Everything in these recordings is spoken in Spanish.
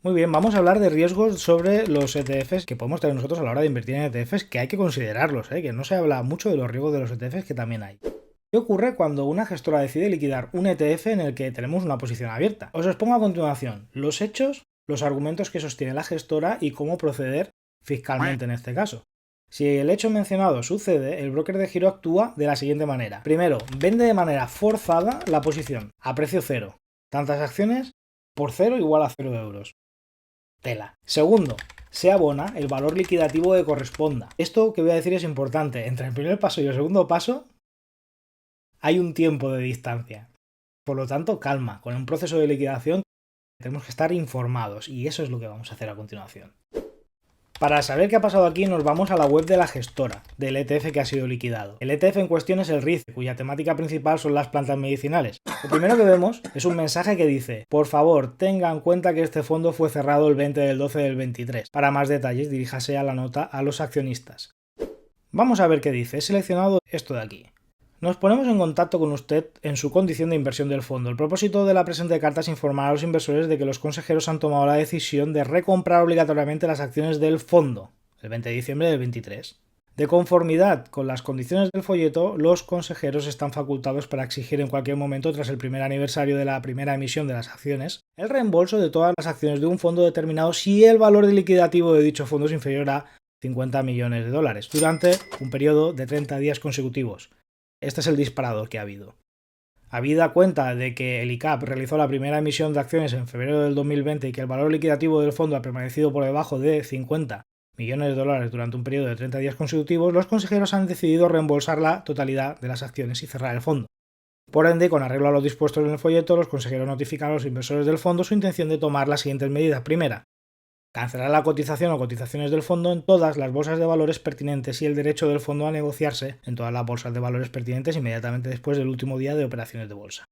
Muy bien, vamos a hablar de riesgos sobre los ETFs que podemos tener nosotros a la hora de invertir en ETFs, que hay que considerarlos, que no se habla mucho de los riesgos de los ETFs que también hay. ¿Qué ocurre cuando una gestora decide liquidar un ETF en el que tenemos una posición abierta? Os expongo a continuación los hechos, los argumentos que sostiene la gestora y cómo proceder fiscalmente en este caso. Si el hecho mencionado sucede, el broker de giro actúa de la siguiente manera. Primero, vende de manera forzada la posición a precio cero. Tantas acciones por cero igual a 0 euros. Tela. Segundo, se abona el valor liquidativo que corresponda. Esto que voy a decir es importante. Entre el primer paso y el segundo paso hay un tiempo de distancia. Por lo tanto, calma. Con un proceso de liquidación tenemos que estar informados y eso es lo que vamos a hacer a continuación. Para saber qué ha pasado aquí nos vamos a la web de la gestora del ETF que ha sido liquidado. El ETF en cuestión es el RIC, cuya temática principal son las plantas medicinales. Lo primero que vemos es un mensaje que dice: por favor, tenga en cuenta que este fondo fue cerrado el 20 del 12 del 23. Para más detalles diríjase a la nota a los accionistas. Vamos a ver qué dice. He seleccionado esto de aquí. Nos ponemos en contacto con usted en su condición de inversión del fondo. El propósito de la presente carta es informar a los inversores de que los consejeros han tomado la decisión de recomprar obligatoriamente las acciones del fondo el 20 de diciembre del 23. De conformidad con las condiciones del folleto, los consejeros están facultados para exigir en cualquier momento, tras el primer aniversario de la primera emisión de las acciones, el reembolso de todas las acciones de un fondo determinado si el valor liquidativo de dicho fondo es inferior a 50 millones de dólares durante un periodo de 30 días consecutivos. Este es el disparador que ha habido. Habida cuenta de que el ICAP realizó la primera emisión de acciones en febrero del 2020 y que el valor liquidativo del fondo ha permanecido por debajo de 50 millones de dólares durante un periodo de 30 días consecutivos, los consejeros han decidido reembolsar la totalidad de las acciones y cerrar el fondo. Por ende, con arreglo a lo dispuesto en el folleto, los consejeros notifican a los inversores del fondo su intención de tomar las siguientes medidas. Primera, cancelar la cotización o cotizaciones del fondo en todas las bolsas de valores pertinentes y el derecho del fondo a negociarse en todas las bolsas de valores pertinentes inmediatamente después del último día de operaciones de bolsa.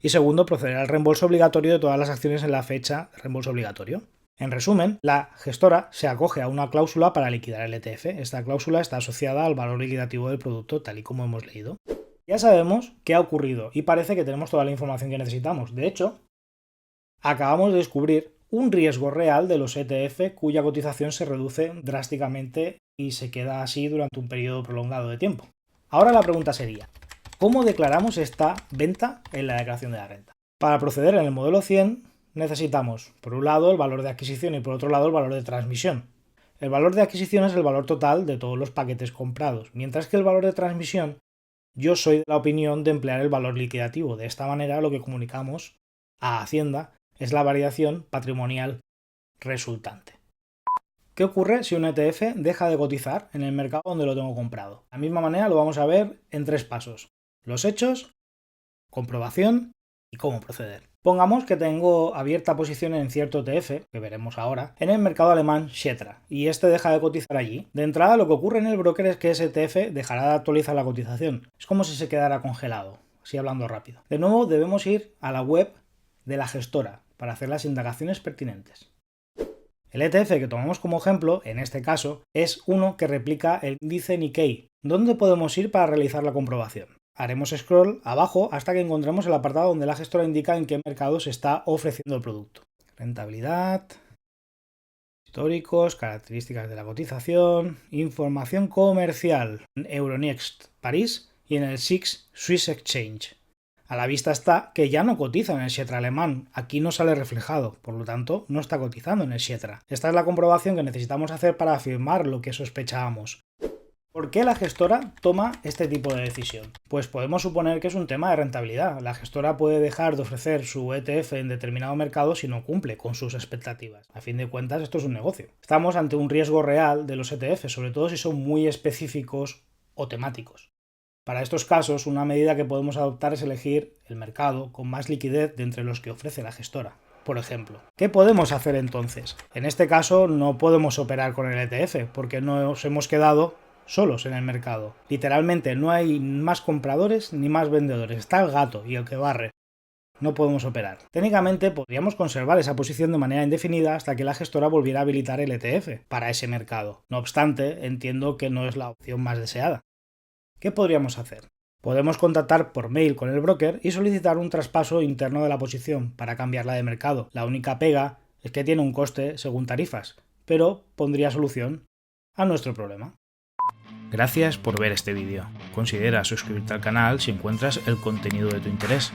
Y segundo, proceder al reembolso obligatorio de todas las acciones en la fecha de reembolso obligatorio. En resumen, la gestora se acoge a una cláusula para liquidar el ETF. Esta cláusula está asociada al valor liquidativo del producto, tal y como hemos leído. Ya sabemos qué ha ocurrido y parece que tenemos toda la información que necesitamos. De hecho, acabamos de descubrir un riesgo real de los ETF cuya cotización se reduce drásticamente y se queda así durante un periodo prolongado de tiempo. Ahora la pregunta sería: ¿cómo declaramos esta venta en la declaración de la renta? Para proceder en el modelo 100 necesitamos, por un lado, el valor de adquisición y por otro lado, el valor de transmisión. El valor de adquisición es el valor total de todos los paquetes comprados, mientras que el valor de transmisión, yo soy de la opinión de emplear el valor liquidativo. De esta manera, lo que comunicamos a Hacienda es la variación patrimonial resultante. ¿Qué ocurre si un ETF deja de cotizar en el mercado donde lo tengo comprado? De la misma manera lo vamos a ver en 3 pasos: los hechos, comprobación y cómo proceder. Pongamos que tengo abierta posición en cierto ETF, que veremos ahora, en el mercado alemán Xetra, y este deja de cotizar allí. De entrada, lo que ocurre en el broker es que ese ETF dejará de actualizar la cotización. Es como si se quedara congelado, así hablando rápido. De nuevo, debemos ir a la web de la gestora para hacer las indagaciones pertinentes. El ETF que tomamos como ejemplo, en este caso, es uno que replica el índice Nikkei. ¿Dónde podemos ir para realizar la comprobación? Haremos scroll abajo hasta que encontremos el apartado donde la gestora indica en qué mercado se está ofreciendo el producto. Rentabilidad, históricos, características de la cotización, información comercial en Euronext París y en el SIX Swiss Exchange. A la vista está que ya no cotiza en el Xetra alemán, aquí no sale reflejado, por lo tanto no está cotizando en el Xetra. Esta es la comprobación que necesitamos hacer para afirmar lo que sospechábamos. ¿Por qué la gestora toma este tipo de decisión? Pues podemos suponer que es un tema de rentabilidad. La gestora puede dejar de ofrecer su ETF en determinado mercado si no cumple con sus expectativas. A fin de cuentas, esto es un negocio. Estamos ante un riesgo real de los ETFs, sobre todo si son muy específicos o temáticos. Para estos casos, una medida que podemos adoptar es elegir el mercado con más liquidez de entre los que ofrece la gestora. Por ejemplo, ¿qué podemos hacer entonces? En este caso no podemos operar con el ETF porque nos hemos quedado solos en el mercado. Literalmente no hay más compradores ni más vendedores. Está el gato y el que barre. No podemos operar. Técnicamente podríamos conservar esa posición de manera indefinida hasta que la gestora volviera a habilitar el ETF para ese mercado. No obstante, entiendo que no es la opción más deseada. ¿Qué podríamos hacer? Podemos contactar por mail con el broker y solicitar un traspaso interno de la posición para cambiarla de mercado. La única pega es que tiene un coste según tarifas, pero pondría solución a nuestro problema. Gracias por ver este vídeo. Considera suscribirte al canal si encuentras el contenido de tu interés.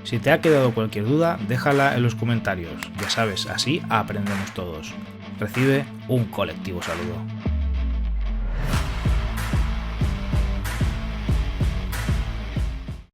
Si te ha quedado cualquier duda, déjala en los comentarios. Ya sabes, así aprendemos todos. Recibe un colectivo saludo.